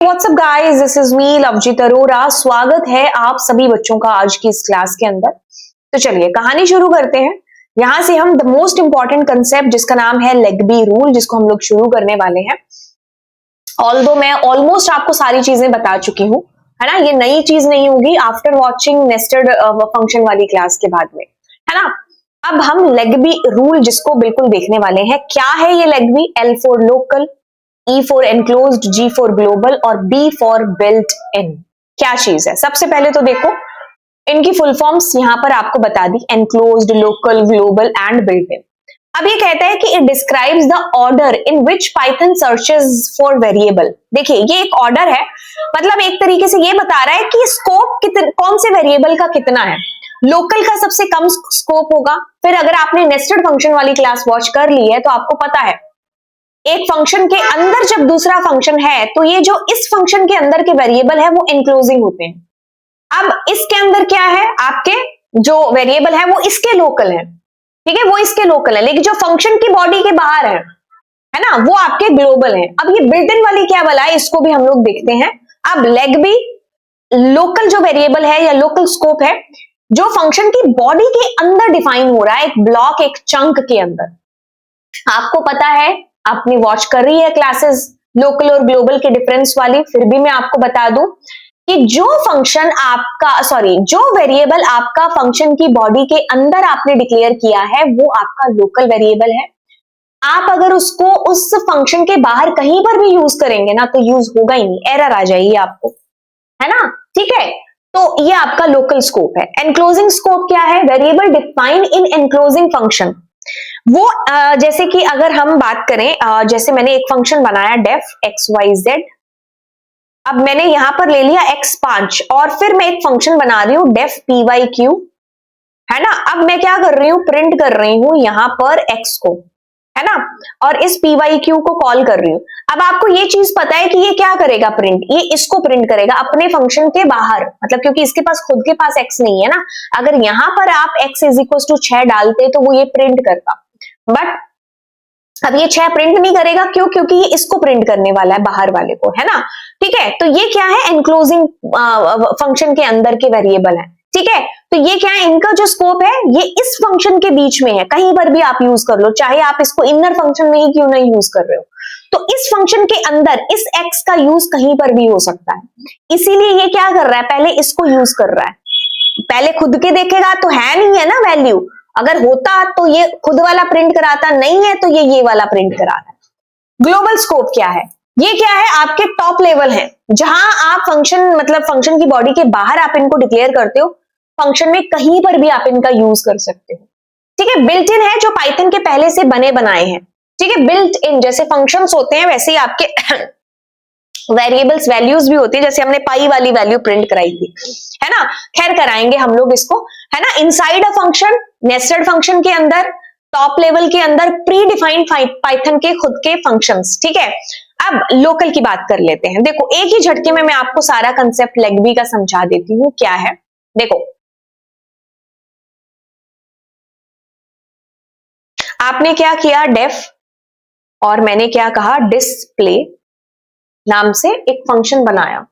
WhatsApp guys, this is me Lovejeet Arora. स्वागत है आप सभी बच्चों का आज की इस क्लास के अंदर। तो चलिए कहानी शुरू करते हैं। यहां से हम द मोस्ट इंपॉर्टेंट कंसेप्ट जिसका नाम है लेग्बी रूल, जिसको हम लोग शुरू करने वाले हैं। ऑल्दो मैं ऑलमोस्ट आपको सारी चीजें बता चुकी हूँ, है ना। ये नई चीज नहीं होगी आफ्टर वॉचिंग नेस्टेड फंक्शन वाली क्लास के बाद में, है ना। अब हम लेग्बी रूल जिसको बिल्कुल देखने वाले हैं। क्या है ये लेग्बी? L for local, E for enclosed, G for global और B फॉर बिल्ट इन। क्या चीज है? सबसे पहले तो देखो इनकी फुल फॉर्म्स यहां पर आपको बता दी, enclosed, local, global and built in. अब ये कहता है कि it describes the order in which Python searches for variable. देखिए ये एक ऑर्डर है, मतलब एक तरीके से ये बता रहा है कि स्कोप कौन से वेरिएबल का कितना है। लोकल का सबसे कम स्कोप होगा। फिर अगर आपने नेस्टेड फंक्शन वाली क्लास वॉच कर ली है तो आपको पता है एक फंक्शन के अंदर जब दूसरा फंक्शन है तो ये जो इस फंक्शन के अंदर के वेरिएबल है वो एनक्लोजिंग होते हैं। अब इसके अंदर क्या है, आपके जो वेरिएबल है वो इसके लोकल है, ठीक है, वो इसके लोकल है, लेकिन जो फंक्शन की बॉडी के बाहर है ना, वो आपके ग्लोबल है। अब ये बिल्ट इन वाली क्या बला है, इसको भी हम लोग देखते हैं। अब लेग्बी लोकल जो वेरिएबल है या लोकल स्कोप है जो फंक्शन की बॉडी के अंदर डिफाइन हो रहा है, एक ब्लॉक, एक चंक के अंदर। आपको पता है, आपने वॉच कर रही है क्लासेस लोकल और ग्लोबल के डिफरेंस वाली, फिर भी मैं आपको बता दूं कि जो फंक्शन आपका जो वेरिएबल आपका फंक्शन की बॉडी के अंदर आपने डिक्लेयर किया है वो आपका लोकल वेरिएबल है। आप अगर उसको उस फंक्शन के बाहर कहीं पर भी यूज करेंगे ना तो यूज होगा ही नहीं, एरर आ जाएगी आपको, है ना। ठीक है, तो ये आपका लोकल स्कोप है। एनक्लोजिंग स्कोप क्या है? वेरिएबल डिफाइन इन एनक्लोजिंग फंक्शन। वो जैसे कि अगर हम बात करें, जैसे मैंने एक फंक्शन बनाया डेफ XYZ। अब मैंने यहां पर ले लिया x5 और फिर मैं एक फंक्शन बना रही हूं डेफ PYQ, है ना। अब मैं क्या कर रही हूं, प्रिंट कर रही हूं यहां पर x को, है ना, और इस PYQ को कॉल कर रही हूं। अब आपको ये चीज पता है कि ये क्या करेगा, प्रिंट, ये इसको प्रिंट करेगा अपने फंक्शन के बाहर, मतलब क्योंकि इसके पास खुद के पास x नहीं है ना। अगर यहां पर आप x = 6 डालते तो वो ये प्रिंट करता, बट अब ये 6 प्रिंट नहीं करेगा। क्यों? क्योंकि ये इसको प्रिंट करने वाला है, बाहर वाले को, है ना। ठीक है, तो ये क्या है, एनक्लोजिंग फंक्शन के अंदर के वेरिएबल है। ठीक है, तो ये क्या है, इनका जो स्कोप है ये इस फंक्शन के बीच में है, कहीं पर भी आप यूज कर लो, चाहे आप इसको इनर फंक्शन में ही क्यों ना यूज कर रहे हो। तो इस फंक्शन के अंदर इस x का यूज कहीं पर भी हो सकता है, इसीलिए ये क्या कर रहा है, पहले इसको यूज कर रहा है। पहले खुद के देखेगा तो है नहीं है ना वैल्यू, अगर होता तो ये खुद वाला प्रिंट कराता, नहीं है तो ये वाला प्रिंट करा रहा है। ग्लोबल स्कोप क्या है? ये क्या है, आपके टॉप लेवल है, जहां आप फंक्शन मतलब फंक्शन की बॉडी के बाहर आप इनको डिक्लेयर करते हो, फंक्शन में कहीं पर भी आप इनका यूज कर सकते हो। ठीक है, बिल्ट इन है जो पाइथन के पहले से बने बनाए हैं। ठीक है, बिल्ट इन जैसे फंक्शंस होते हैं वैसे ही आपके वेरिएबल्स वैल्यूज भी होती है, जैसे हमने पाई वाली वैल्यू प्रिंट कराई थी, है ना। खैर कराएंगे हम लोग इसको, है ना। Inside a function, nested function के अंदर, टॉप लेवल के अंदर प्री डिफाइंड पाइथन के खुद के फंक्शंस। ठीक है, अब लोकल की बात कर लेते हैं। देखो एक ही झटके में मैं आपको सारा कंसेप्ट लेग्बी का समझा देती हूँ। क्या है, देखो आपने क्या किया, डेफ, और मैंने क्या कहा, डिस्प्ले नाम से एक फंक्शन बनाया।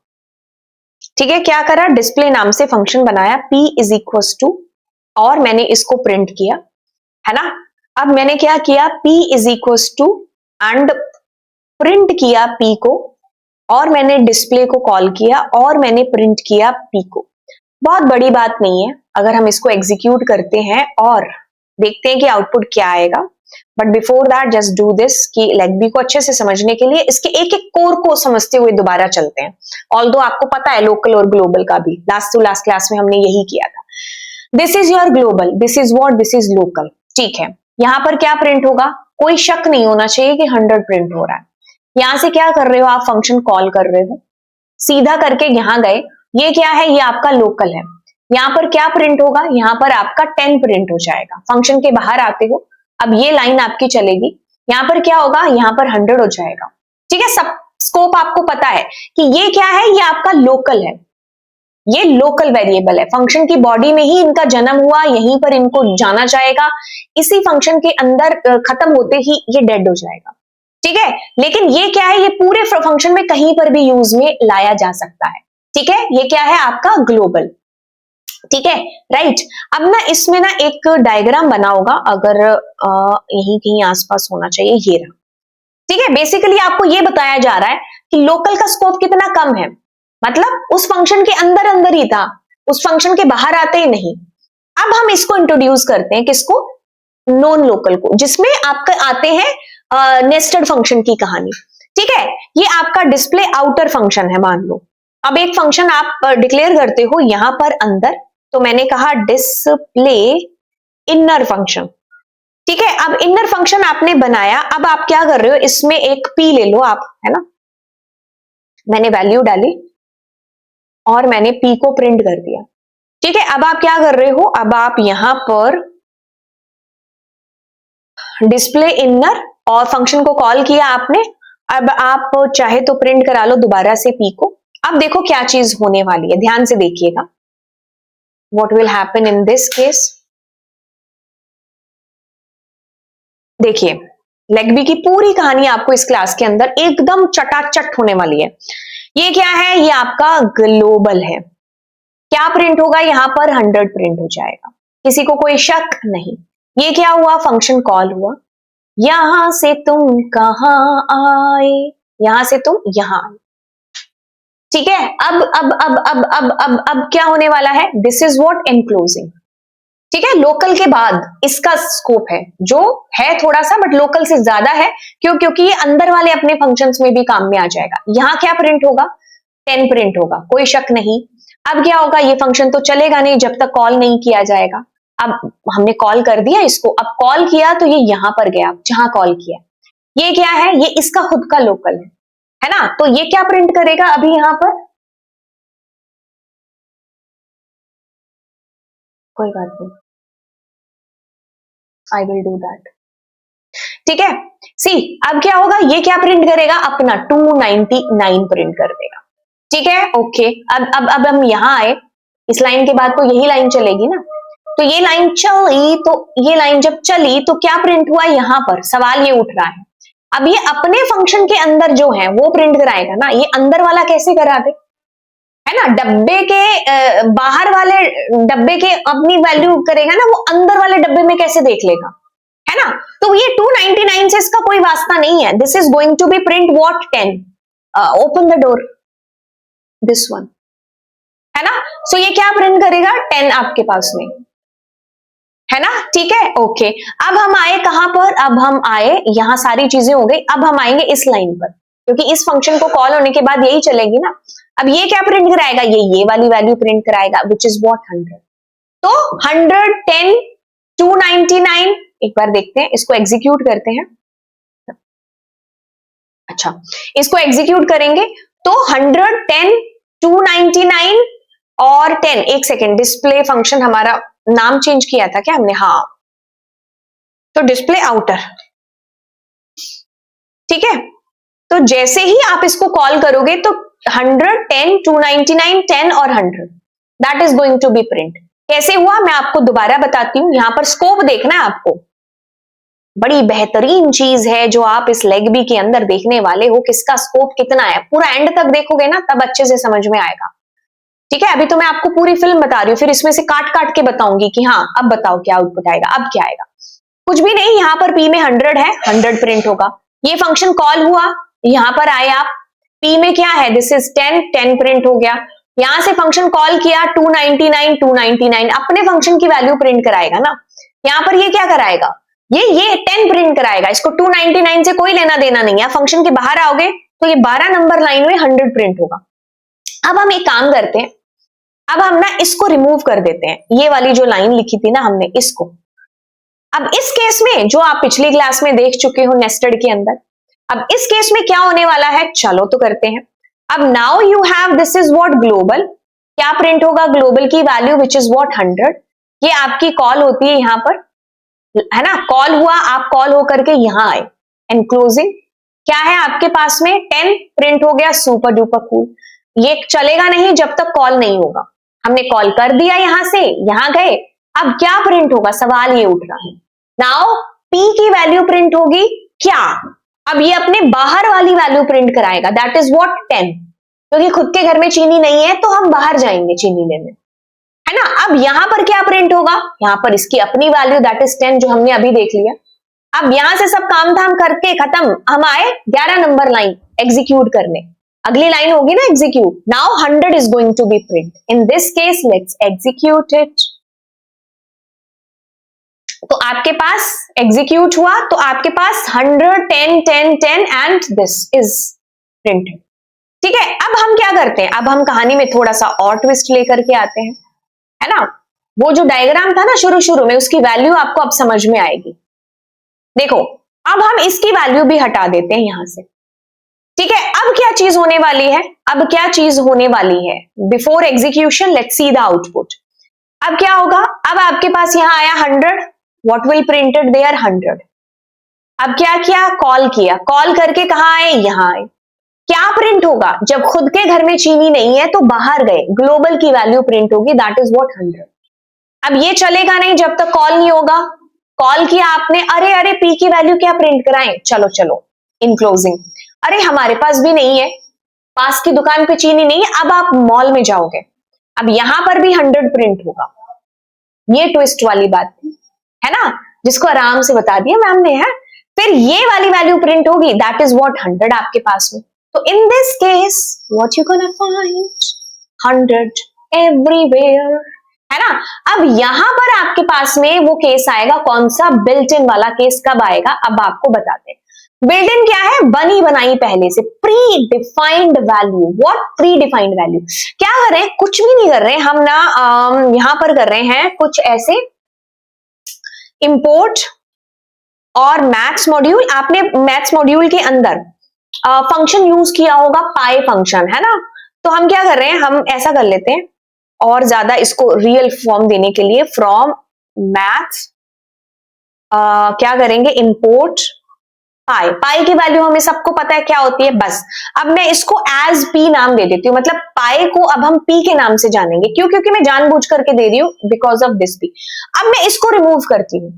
ठीक है, क्या करा, डिस्प्ले नाम से फंक्शन बनाया, P = और मैंने इसको प्रिंट किया, है ना। अब मैंने क्या किया, P = एंड प्रिंट किया P को, और मैंने डिस्प्ले को कॉल किया और मैंने प्रिंट किया P को। बहुत बड़ी बात नहीं है, अगर हम इसको एग्जीक्यूट करते हैं और देखते हैं कि आउटपुट क्या आएगा। But before that just do this, कि लेग्बी को अच्छे से समझने के लिए इसके एक एक कोर को समझते हुए दोबारा चलते हैं। ऑल्दो आपको पता है लोकल और ग्लोबल का भी, लास्ट टू लास्ट क्लास में हमने यही किया था। This is your global, this is what, this is local. ठीक है, यहां पर क्या प्रिंट होगा, कोई शक नहीं होना चाहिए कि 100 प्रिंट हो रहा है। यहां से क्या कर रहे हो आप, फंक्शन कॉल कर रहे हो, सीधा करके यहां गए, ये क्या है, ये आपका लोकल है। यहां पर क्या प्रिंट होगा, यहां पर आपका 10 प्रिंट हो जाएगा। फंक्शन के बाहर आते हो, अब ये लाइन आपकी चलेगी, यहां पर क्या होगा, यहां पर 100 हो जाएगा। ठीक है, सब स्कोप आपको पता है कि ये क्या है, ये आपका लोकल है, ये लोकल वेरिएबल है। फंक्शन की बॉडी में ही इनका जन्म हुआ, यहीं पर इनको जाना जाएगा, इसी फंक्शन के अंदर खत्म होते ही ये डेड हो जाएगा। ठीक है, लेकिन ये क्या है, ये पूरे फंक्शन में कहीं पर भी यूज में लाया जा सकता है। ठीक है, ये क्या है आपका ग्लोबल। ठीक है, राइट। अब ना इसमें ना एक डायग्राम बना होगा, अगर यहीं कहीं आसपास होना चाहिए, ये रहा। ठीक है, बेसिकली आपको ये बताया जा रहा है कि लोकल का स्कोप कितना कम है, मतलब उस फंक्शन के अंदर अंदर ही था, उस फंक्शन के बाहर आते ही नहीं। अब हम इसको इंट्रोड्यूस करते हैं, किसको, नॉन लोकल को, जिसमें आपके आते हैं नेस्टेड फंक्शन की कहानी। ठीक है, ये आपका डिस्प्ले आउटर फंक्शन है, मान लो अब एक फंक्शन आप डिक्लेयर करते हो यहां पर अंदर, तो मैंने कहा डिस्प्ले इनर फंक्शन। ठीक है, अब इनर फंक्शन आपने बनाया, अब आप क्या कर रहे हो, इसमें एक पी ले लो आप, है ना, मैंने वैल्यू डाली और मैंने पी को प्रिंट कर दिया। ठीक है, अब आप क्या कर रहे हो, अब आप यहां पर डिस्प्ले इनर और फंक्शन को कॉल किया आपने, अब आप चाहे तो प्रिंट करा लो दोबारा से पी को। अब देखो क्या चीज होने वाली है, ध्यान से देखिएगा, what will happen in this case. देखिए, लेग्बी की पूरी कहानी आपको इस क्लास के अंदर एकदम चटाचट होने वाली है। ये क्या है, ये आपका ग्लोबल है। क्या प्रिंट होगा यहां पर, 100 प्रिंट हो जाएगा, किसी को कोई शक नहीं। ये क्या हुआ, फंक्शन कॉल हुआ, यहां से तुम कहां आए, यहां से तुम यहां आए। ठीक है, अब क्या होने वाला है, दिस इज व्हाट एनक्लोजिंग। ठीक है, लोकल के बाद इसका स्कोप है, जो है थोड़ा सा बट लोकल से ज्यादा है, क्योंकि ये अंदर वाले अपने फंक्शंस में भी काम में आ जाएगा। यहां क्या प्रिंट होगा, 10 प्रिंट होगा, कोई शक नहीं। अब क्या होगा, ये फंक्शन तो चलेगा नहीं जब तक कॉल नहीं किया जाएगा। अब हमने कॉल कर दिया इसको, अब कॉल किया तो ये यहां पर गया जहां कॉल किया। ये क्या है, ये इसका खुद का लोकल है ना, तो ये क्या प्रिंट करेगा अभी यहां पर, कोई बात नहीं, आई विल डू दैट। ठीक है, सी अब क्या होगा, ये क्या प्रिंट करेगा, अपना 299 प्रिंट कर देगा। ठीक है, ओके। अब हम यहां आए, इस लाइन के बाद तो यही लाइन चलेगी ना, तो ये लाइन चली, तो ये लाइन जब चली तो क्या प्रिंट हुआ यहां पर, सवाल ये उठ रहा है। अब ये अपने फंक्शन के अंदर जो है वो प्रिंट कराएगा ना, ये अंदर वाला कैसे करा दे, है ना, डब्बे के बाहर वाले डब्बे के अपनी वैल्यू करेगा ना, वो अंदर वाले डब्बे में कैसे देख लेगा, है ना। तो ये 299 से इसका कोई वास्ता नहीं है, this is going to be print what, 10, open the door, this one, है ना। सो ये क्या प्रिंट करेगा, 10 आपके पास में, है ना। ठीक है, ओके। अब हम आए कहां पर, अब हम आए, यहां सारी चीजें हो गई, अब हम आएंगे इस लाइन पर, क्योंकि इस फंक्शन को कॉल होने के बाद यही चलेगी ना। अब ये क्या प्रिंट कराएगा, ये वाली वैल्यू प्रिंट कराएगा, विच इज व्हाट, 100। तो 100, 10, 299, एक बार देखते हैं, इसको एग्जीक्यूट करते हैं। अच्छा, इसको एग्जीक्यूट करेंगे तो 100, 10, 299 और 10, एक सेकेंड, डिस्प्ले फंक्शन हमारा नाम चेंज किया था क्या हमने, हाँ, तो डिस्प्ले आउटर। ठीक है, तो जैसे ही आप इसको कॉल करोगे तो 100, 10, 299, 10 और 100, that is going to be print. कैसे हुआ मैं आपको दोबारा बताती हूं, यहां पर स्कोप देखना है आपको, बड़ी बेहतरीन चीज है जो आप इस लेग्बी के अंदर देखने वाले हो, किसका स्कोप कितना है, पूरा एंड तक देखोगे ना तब अच्छे से समझ में आएगा। ठीक है, अभी तो मैं आपको पूरी फिल्म बता रही हूँ, फिर इसमें से काट काट के बताऊंगी कि हाँ अब बताओ क्या आउटपुट आएगा, अब क्या आएगा, कुछ भी नहीं। यहाँ पर पी में 100 है, 100 प्रिंट होगा। ये फंक्शन कॉल हुआ, यहाँ पर आए आप, पी में क्या है, दिस इज 10, 10 प्रिंट हो गया। यहां से फंक्शन कॉल किया, 299, 299 अपने फंक्शन की वैल्यू प्रिंट कराएगा ना। यहाँ पर ये क्या कराएगा, ये 10 प्रिंट कराएगा, इसको 299 से कोई लेना देना नहीं है। फंक्शन के बाहर आओगे तो ये 12 नंबर लाइन में 100 प्रिंट होगा। अब हम एक काम करते हैं, अब हम ना इसको रिमूव कर देते हैं, ये वाली जो लाइन लिखी थी ना हमने, इसको। अब इस केस में जो आप पिछली क्लास में देख चुके हो नेस्टेड के अंदर, अब इस केस में क्या होने वाला है, चलो तो करते हैं। अब now you have, this is what, global. क्या प्रिंट होगा, ग्लोबल की वैल्यू विच इज व्हाट, 100। ये आपकी कॉल होती है यहां पर, है ना, कॉल हुआ, आप कॉल होकर के यहां आए, एनक्लोजिंग क्या है आपके पास में, 10 प्रिंट हो गया, सुपर डुपर कूल। ये चलेगा नहीं जब तक कॉल नहीं होगा, हमने कॉल कर दिया यहां से, यहां गए, अब क्या प्रिंट होगा, सवाल ये उठ रहा है। नाउ पी की वैल्यू प्रिंट होगी क्या, अब ये अपने बाहर वाली वैल्यू प्रिंट कराएगा, दैट इज व्हाट 10, क्योंकि खुद के घर में चीनी नहीं है तो हम बाहर जाएंगे चीनी लेने, है ना। अब यहां पर क्या प्रिंट होगा, यहां पर इसकी अपनी वैल्यू दैट इज 10 जो हमने अभी देख लिया। अब यहां से सब काम धाम करके खत्म, हम आए 11 नंबर लाइन एग्जीक्यूट करने, अगली लाइन होगी ना execute. Now 100 is going to be print, in this case let's execute it. तो आपके पास एग्जीक्यूट हुआ तो आपके पास 100 10 10 10 एंड दिस इज प्रिंटेड। ठीक है, अब हम क्या करते हैं, अब हम कहानी में थोड़ा सा और ट्विस्ट लेकर के आते हैं, है ना। वो जो डायग्राम था ना शुरू शुरू में, उसकी वैल्यू आपको अब समझ में आएगी। देखो अब हम इसकी वैल्यू भी हटा देते हैं यहां से। ठीक है, अब क्या चीज होने वाली है, अब क्या चीज होने वाली है, before execution let's see the output. अब क्या होगा, अब आपके पास यहां आया 100, व्हाट विल प्रिंटेड देयर 100। अब क्या किया, कॉल किया, कॉल करके कहां आए, यहां आए। क्या प्रिंट होगा, जब खुद के घर में चीनी नहीं है तो बाहर गए, ग्लोबल की वैल्यू प्रिंट होगी, दैट इज व्हाट 100। अब ये चलेगा नहीं जब तक कॉल नहीं होगा। कॉल किया आपने, अरे अरे पी की वैल्यू क्या प्रिंट कराएं, चलो चलो इन क्लोजिंग, अरे हमारे पास भी नहीं है, पास की दुकान पे चीनी नहीं है, अब आप मॉल में जाओगे, अब यहां पर भी 100 प्रिंट होगा। ये ट्विस्ट वाली बात थी, है ना, जिसको आराम से बता दिया मैम ने, है। फिर ये वाली वैल्यू प्रिंट होगी, दैट इज व्हाट 100 आपके पास में। तो इन this case what you gonna find, 100 everywhere, है ना। अब यहां पर आपके पास में वो केस आएगा, कौन सा, बिल्ट इन वाला केस कब आएगा, अब आपको बताते हैं। बिल्ट इन क्या है, बनी बनाई पहले से, pre defined value. What pre defined value, क्या कर रहे हैं, कुछ भी नहीं कर रहे हैं हम ना, यहां पर कर रहे हैं कुछ ऐसे इंपोर्ट और मैथ्स मॉड्यूल, आपने मैथ्स मॉड्यूल के अंदर फंक्शन यूज किया होगा, पाई फंक्शन, है ना। तो हम क्या कर रहे हैं, हम ऐसा कर लेते हैं और ज्यादा इसको रियल फॉर्म देने के लिए, फ्रॉम मैथ्स क्या करेंगे, इंपोर्ट पाई। पाई की वैल्यू हमें सबको पता है क्या होती है, बस अब मैं इसको एज पी नाम दे देती हूँ, मतलब पाई को अब हम पी के नाम से जानेंगे, क्यों, क्योंकि मैं जानबूझ करके दे रही हूँ, बिकॉज ऑफ दिस पी। अब मैं इसको रिमूव करती हूँ,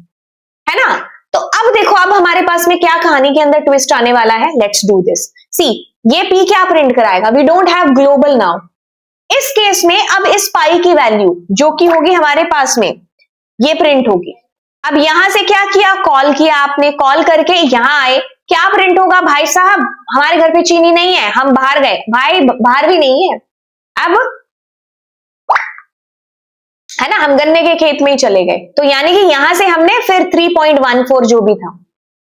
है ना। तो अब देखो, अब हमारे पास में क्या कहानी के अंदर ट्विस्ट आने वाला है, लेट्स डू दिस। सी, ये पी क्या प्रिंट कराएगा, we don't have global now. इस केस में अब इस पाई की वैल्यू जो कि होगी हमारे पास में, ये प्रिंट होगी। अब यहां से क्या किया, कॉल किया आपने, कॉल करके यहां आए, क्या प्रिंट होगा, भाई साहब हमारे घर पे चीनी नहीं है, हम बाहर गए, भाई बाहर भी नहीं है, अब है ना, हम गन्ने के खेत में ही चले गए। तो यानी कि यहां से हमने फिर 3.14 जो भी था,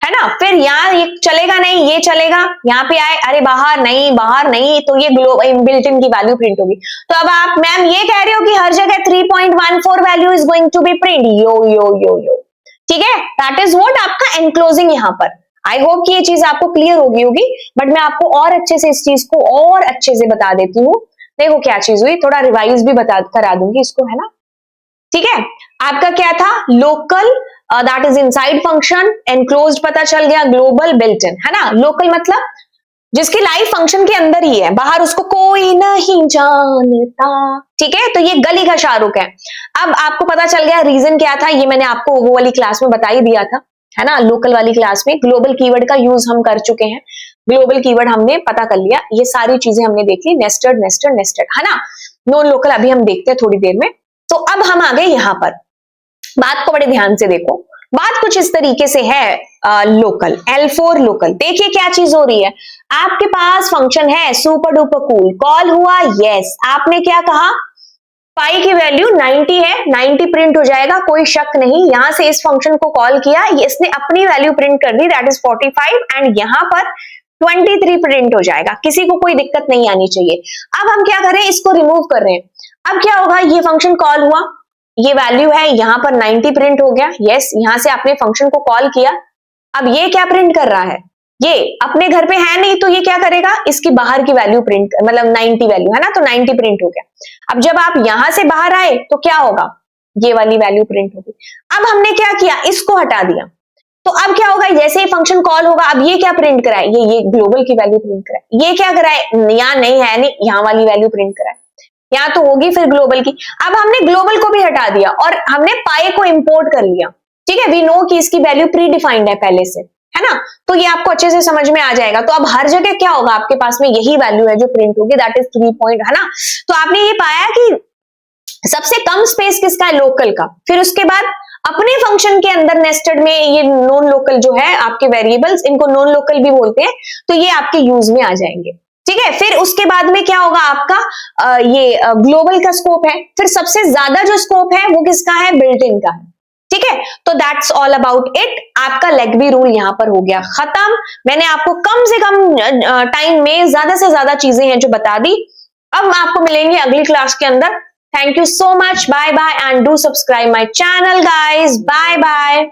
है ना, फिर यहाँ ये चलेगा नहीं, ये चलेगा, यहाँ पे आए, अरे बाहर नहीं, बाहर नहीं, तो ये ग्लोबल बिल्ट इन की वैल्यू प्रिंट होगी। तो अब आप मैम ये कह रहे हो कि हर जगह 3.14 value is going to be print, yo yo yo yo, ठीक है, दैट इज व्हाट आपका एनक्लोजिंग यहाँ पर। आई होप कि ये चीज आपको क्लियर होगी, बट मैं आपको और अच्छे से इस चीज को और अच्छे से बता देती हूँ। देखो क्या चीज हुई, थोड़ा रिवाइज भी बता करा दूंगी इसको, है ना। ठीक है, आपका क्या था, local that is inside function, enclosed पता चल गया, ग्लोबल बिल्ट इन, है ना। लोकल मतलब जिसकी लाइफ फंक्शन के अंदर ही है, बाहर उसको कोई नहीं जानता, ठीक है। तो ये गली का शाहरुख है। अब आपको पता चल गया रीजन क्या था, ये मैंने आपको वो वाली क्लास में बता ही दिया था, है ना, लोकल वाली क्लास में। ग्लोबल कीवर्ड का यूज हम कर चुके हैं, ग्लोबल कीवर्ड हमने पता कर लिया, ये सारी चीजें हमने देख ली, नेस्टेड नेस्टेड नेस्टेड, है ना। नॉन लोकल अभी हम देखते हैं थोड़ी देर में। तो अब हम आ गए यहां पर, बात को बड़े ध्यान से देखो, बात कुछ इस तरीके से है, लोकल, L4 लोकल। देखिए क्या चीज हो रही है, आपके पास फंक्शन है सुपर डुपर कूल, कॉल हुआ, यस, आपने क्या कहा, पाई की वैल्यू 90 है, 90 प्रिंट हो जाएगा, कोई शक नहीं। यहां से इस फंक्शन को कॉल किया, इसने अपनी वैल्यू प्रिंट कर दी, दैट इज 45, एंड यहां पर 23 प्रिंट हो जाएगा, किसी को कोई दिक्कत नहीं आनी चाहिए। अब हम क्या करें, इसको रिमूव कर रहे हैं। अब क्या होगा, ये फंक्शन कॉल हुआ, ये वैल्यू है, यहां पर 90 प्रिंट हो गया, यस, यहां से आपने फंक्शन को कॉल किया। अब ये क्या प्रिंट कर रहा है, ये अपने घर पे है नहीं, तो ये क्या करेगा, इसकी बाहर की वैल्यू प्रिंट, मतलब 90 वैल्यू है ना, तो 90 प्रिंट हो गया। अब जब आप यहां से बाहर आए तो क्या होगा, ये वाली वैल्यू प्रिंट होगी। अब हमने क्या किया, इसको हटा दिया, तो अब क्या होगा, जैसे ही फंक्शन कॉल होगा, अब ये क्या प्रिंट कराए, ये ग्लोबल की वैल्यू प्रिंट कराए। ये क्या कराए, यहाँ नहीं है, नहीं, यहाँ वाली वैल्यू प्रिंट कराए, यहाँ तो होगी फिर ग्लोबल की। अब हमने ग्लोबल को भी हटा दिया और हमने पाई को इंपोर्ट कर लिया, ठीक है। वी नो कि इसकी वैल्यू प्री डिफाइंड है पहले से, है ना। तो ये आपको अच्छे से समझ में आ जाएगा। तो अब हर जगह क्या होगा, आपके पास में यही वैल्यू है जो प्रिंट होगी, दैट इज 3 पॉइंट, है ना। तो आपने ये पाया कि सबसे कम स्पेस किसका है, लोकल का। फिर उसके बाद अपने फंक्शन के अंदर नेस्टेड में ये नॉन लोकल जो है आपके वेरिएबल्स, इनको नॉन लोकल भी बोलते हैं, तो ये आपके यूज में आ जाएंगे, ठीक है। फिर उसके बाद में क्या होगा आपका ये ग्लोबल का स्कोप है। फिर सबसे ज्यादा जो स्कोप है वो किसका है, बिल्ट इन का है, ठीक है। तो दैट्स ऑल अबाउट इट। आपका लेग्बी रूल यहां पर हो गया खत्म। मैंने आपको कम से कम टाइम में ज्यादा से ज्यादा चीजें हैं जो बता दी। अब आपको मिलेंगे अगली क्लास के अंदर। Thank you so much. Bye bye and do subscribe my channel guys. Bye bye.